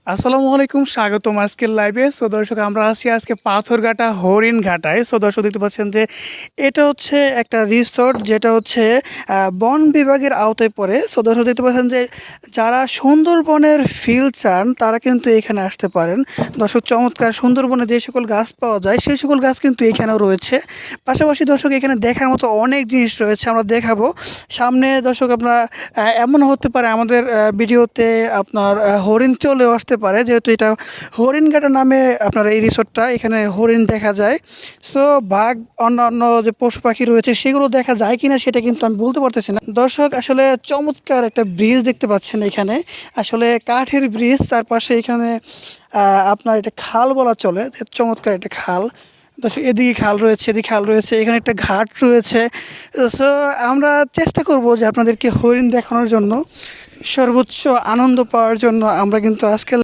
আসসালামু আলাইকুম, স্বাগতম আজকের লাইভে। সো দর্শক, আমরা আছি আজকে পাথরঘাটা হরিণঘাটায়। সো দর্শক, দেখতে পাচ্ছেন যে এটা হচ্ছে একটা রিসোর্ট, যেটা হচ্ছে বন বিভাগের আওতায় পড়ে। সো দর্শক, দেখতে পাচ্ছেন যে যারা সুন্দরবনের ফিল চান তারা কিন্তু এখানে আসতে পারেন। দর্শক, চমৎকার সুন্দরবনে যে সকল গাছ পাওয়া যায় সেই সকল গাছ কিন্তু এখানেও রয়েছে। পাশাপাশি দর্শক, এখানে দেখার মতো অনেক জিনিস রয়েছে, আমরা দেখাবো সামনে। দর্শক, আপনারা এমন হতে পারে আমাদের ভিডিওতে আপনার হরিণ চলেও আসতে পারে, যেহেতু এটা হরিণঘাটা নামে আপনার এই রিসোর্টটা, এখানে হরিণ দেখা যায়। সো বাঘ, অন্যান্য যে পশু পাখি রয়েছে সেগুলো দেখা যায় কিনা সেটা কিন্তু আমি বলতে পারতেছি না। দর্শক, আসলে চমৎকার একটা ব্রিজ দেখতে পাচ্ছেন এখানে, আসলে কাঠের ব্রিজ। তার পাশে এখানে আপনার এটা খাল বলা চলে, চমৎকার একটা খাল। দর্শক, এদিকে খাল রয়েছে, এদিকে খাল রয়েছে, এখানে একটা ঘাট রয়েছে। সো আমরা চেষ্টা করব যে আপনাদেরকে হরিণ দেখানোর জন্য, সর্বোচ্চ আনন্দ পাওয়ার জন্য আমরা কিন্তু আজকে